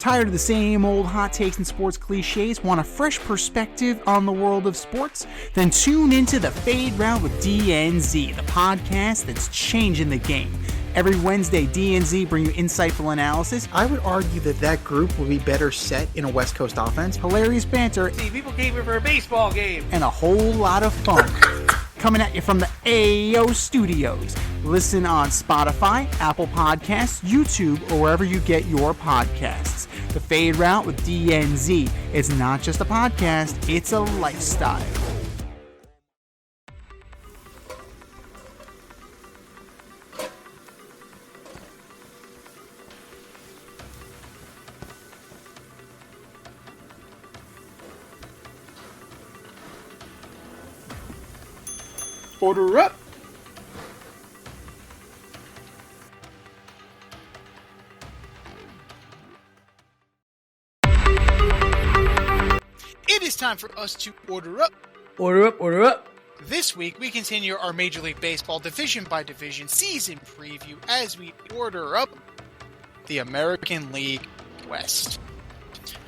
Tired of the same old hot takes and sports cliches? Want a fresh perspective on the world of sports? Then tune into the Fade Route with DNZ, the podcast that's changing the game. Every Wednesday, DNZ bring you insightful analysis. I would argue that group would be better set in a West Coast offense. Hilarious banter. See, people came here for a baseball game. And a whole lot of fun. Coming at you from the AO Studios. Listen on Spotify, Apple Podcasts, YouTube, or wherever you get your podcasts. The Fade Route with DNZ. It's not just a podcast, it's a lifestyle. Order up! It is time for us to order up. Order up, order up. This week, we continue our Major League Baseball division by division season preview as we order up the American League West.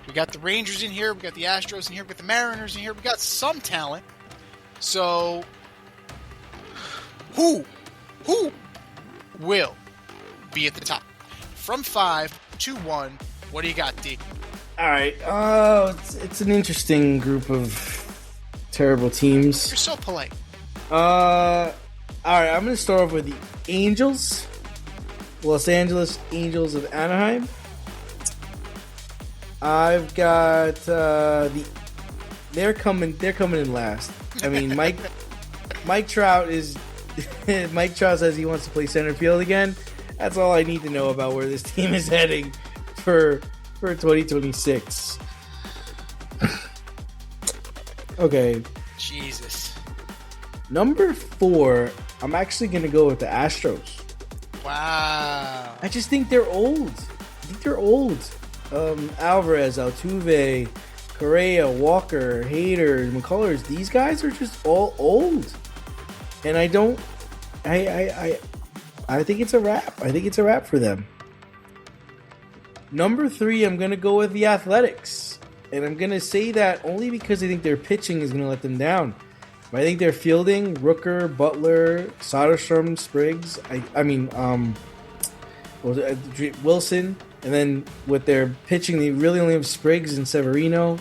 We got the Rangers in here, we got the Astros in here, we got the Mariners in here, we got some talent. So, who will be at the top? From 5 to 1, what do you got, D? All right. It's an interesting group of terrible teams. You're so polite. All right. I'm going to start off with the Angels, Los Angeles Angels of Anaheim. I've got they're coming in last. I mean, Mike Trout is Mike Trout says he wants to play center field again. That's all I need to know about where this team is heading for 2026. Okay. Jesus. Number 4, I'm actually going to go with the Astros. Wow. I just think they're old. Alvarez, Altuve, Correa, Walker, Hader, McCullers, these guys are just all old. And I think it's a wrap. I think it's a wrap for them. Number 3, I'm going to go with the Athletics. And I'm going to say that only because I think their pitching is going to let them down. But I think their fielding, Rooker, Butler, Soderstrom, Spriggs, Wilson. And then with their pitching, they really only have Spriggs and Severino.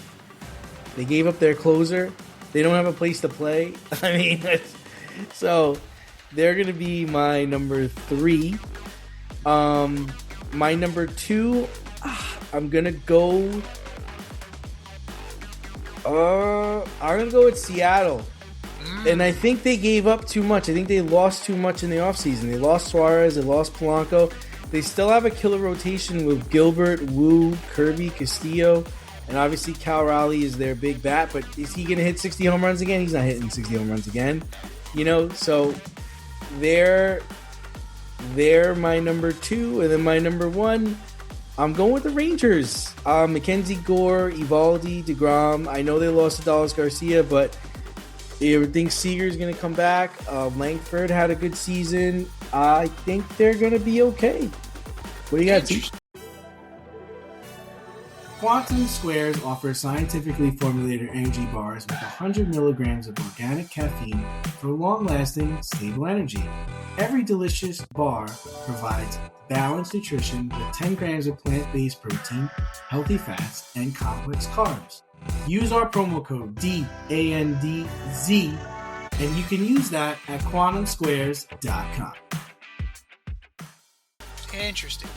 They gave up their closer. They don't have a place to play. I mean, so they're going to be my number 3. My number 2, I'm going to go... I'm going to go with Seattle. And I think they gave up too much. I think they lost too much in the offseason. They lost Suarez. They lost Polanco. They still have a killer rotation with Gilbert, Wu, Kirby, Castillo. And obviously Cal Raleigh is their big bat. But is he going to hit 60 home runs again? He's not hitting 60 home runs again. You know, so they're my number 2. And then my number 1, I'm going with the Rangers. Mackenzie Gore, Evaldi, DeGrom. I know they lost to Dallas Garcia, but I think Seager's going to come back. Langford had a good season. I think they're going to be okay. What do you got, T? Quantum Squares offers scientifically formulated energy bars with 100 milligrams of organic caffeine for long-lasting, stable energy. Every delicious bar provides balanced nutrition with 10 grams of plant-based protein, healthy fats, and complex carbs. Use our promo code DANDZ, and you can use that at quantumsquares.com. Interesting.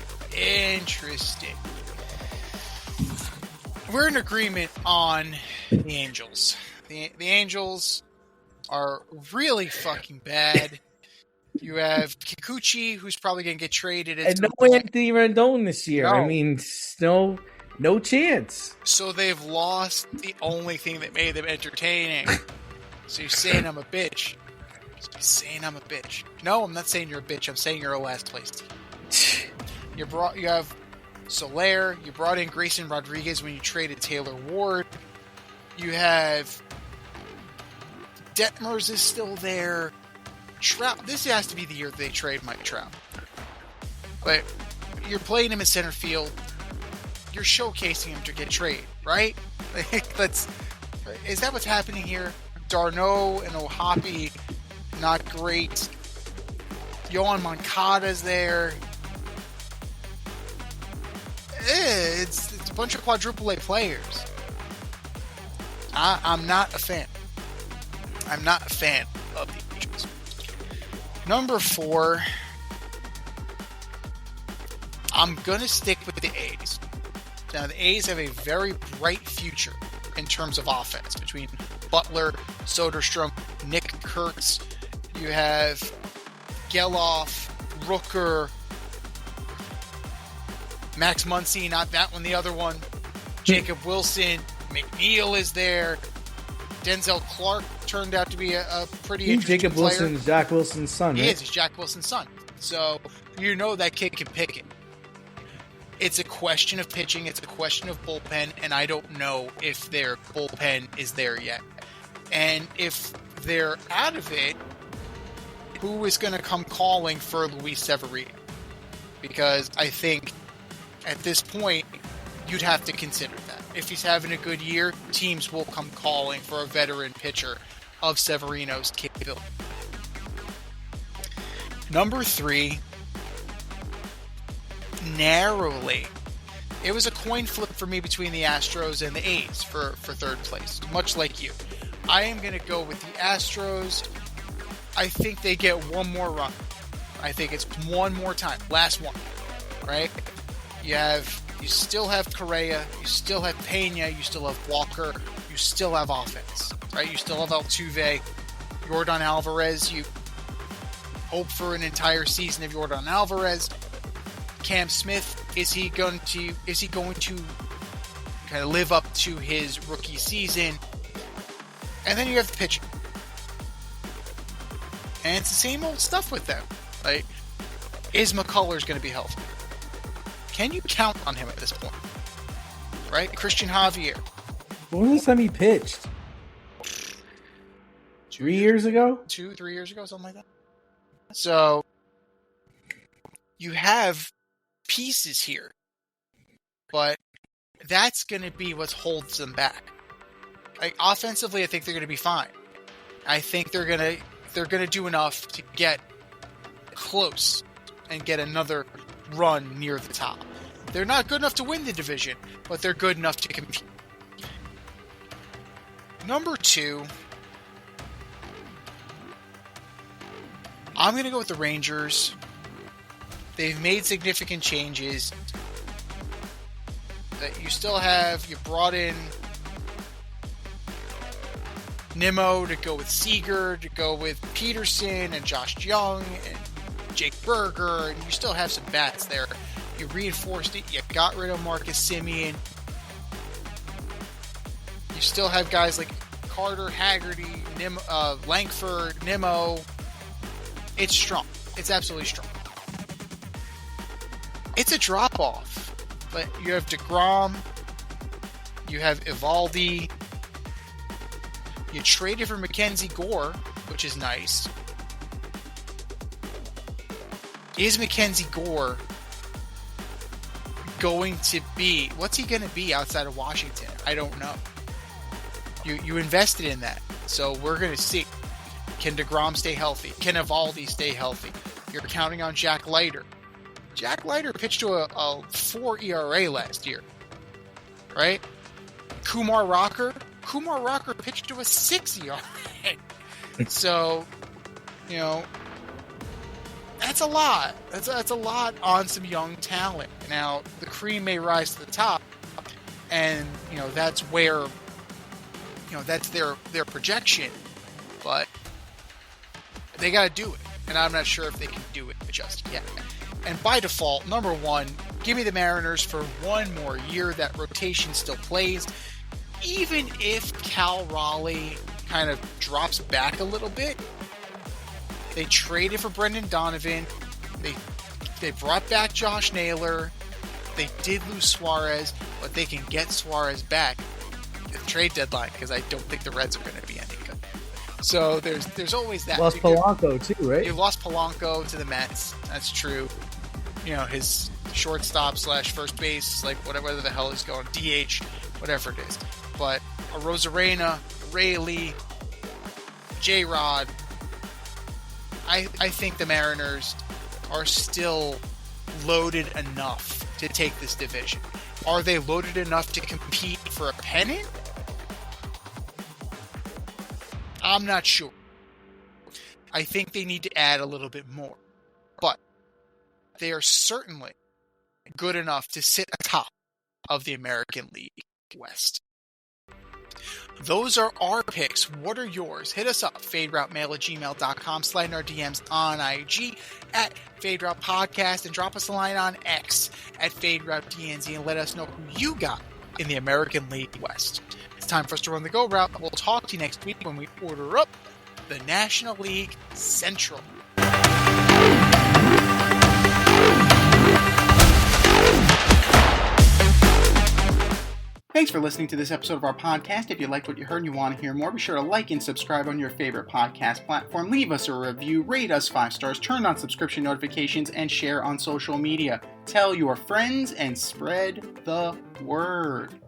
We're in agreement on the Angels. The Angels are really fucking bad. You have Kikuchi, who's probably going to get traded. And no Anthony Rendon this year. No. I mean, no chance. So they've lost the only thing that made them entertaining. So you're saying I'm a bitch. No, I'm not saying you're a bitch. I'm saying you're a last place team. You have Soler. You brought in Grayson Rodriguez when you traded Taylor Ward. You have Detmers is still there. Trout. This has to be the year they trade Mike Trout. But you're playing him in center field. you're showcasing him to get traded, right? Is that what's happening here? Darno and Ohapi, not great. Yohan Moncada's there. It's a bunch of quadruple A players. I'm not a fan. I'm not a fan of the Angels. Number 4, I'm going to stick with the A's. Now, the A's have a very bright future in terms of offense between Butler, Soderstrom, Nick Kurtz. You have Geloff, Rooker, Max Muncy, not that one, the other one. Jacob Wilson, McNeil is there. Denzel Clark turned out to be a pretty interesting Jacob player. Wilson is Jack Wilson's son, right? He is. He's Jack Wilson's son. So, you know that kid can pick it. It's a question of pitching. It's a question of bullpen, and I don't know if their bullpen is there yet. And if they're out of it, who is going to come calling for Luis Severino? Because I think at this point, you'd have to consider that. If he's having a good year, teams will come calling for a veteran pitcher of Severino's capability. Number 3, narrowly, it was a coin flip for me between the Astros and the A's for third place, much like you. I am going to go with the Astros. I think they get one more run. I think it's one more time. Last one, right? You still have Correa, you still have Pena, you still have Walker, you still have offense, right? You still have Altuve, Yordan Alvarez. You hope for an entire season of Yordan Alvarez. Cam Smith, is he going to kind of live up to his rookie season? And then you have the pitching. And it's the same old stuff with them. Like, is McCullers going to be healthy? Can you count on him at this point? Right? Christian Javier. When was the time he pitched? 3 years ago? 3 years ago, something like that. So, you have pieces here. But that's going to be what holds them back. Like, offensively, I think they're going to be fine. I think they're going to do enough to get close and get another run near the top. They're not good enough to win the division, but they're good enough to compete. Number 2, I'm going to go with the Rangers. They've made significant changes. That you brought in Nimmo to go with Seager, to go with Peterson and Josh Young and Jake Berger, and you still have some bats there. You reinforced it. You got rid of Marcus Semien. You still have guys like Carter, Haggerty, Langford, Nimmo. It's strong. It's absolutely strong. It's a drop-off. But you have DeGrom. You have Evaldi. You traded for Mackenzie Gore, which is nice. Is Mackenzie Gore going to be... What's he going to be outside of Washington? I don't know. You invested in that. So we're going to see. Can DeGrom stay healthy? Can Evaldi stay healthy? You're counting on Jack Leiter. Jack Leiter pitched to a 4 ERA last year. Right? Kumar Rocker pitched to a 6 ERA. So, that's a lot. That's a lot on some young talent. Now, the cream may rise to the top, and that's where that's their projection. But they got to do it, and I'm not sure if they can do it just yet. And by default, number 1, give me the Mariners for one more year. That rotation still plays. Even if Cal Raleigh kind of drops back a little bit, they traded for Brendan Donovan. They brought back Josh Naylor. They did lose Suarez, but they can get Suarez back at the trade deadline because I don't think the Reds are going to be any good. So there's always that. Lost Polanco too, right? You lost Polanco to the Mets. That's true. His shortstop / first base, like whatever the hell is going, DH, whatever it is. But a Rosarena, Rayleigh, J-Rod, I think the Mariners are still loaded enough to take this division. Are they loaded enough to compete for a pennant? I'm not sure. I think they need to add a little bit more. But they are certainly good enough to sit atop of the American League West. Those are our picks. What are yours? Hit us up, faderoutemail@gmail.com, slide in our DMs on IG at FadeRoute Podcast, and drop us a line on X at FadeRouteDNZ and let us know who you got in the American League West. It's time for us to run the go route. We'll talk to you next week when we order up the National League Central. Thanks for listening to this episode of our podcast. If you liked what you heard and you want to hear more, be sure to like and subscribe on your favorite podcast platform. Leave us a review, rate us 5 stars, turn on subscription notifications, and share on social media. Tell your friends and spread the word.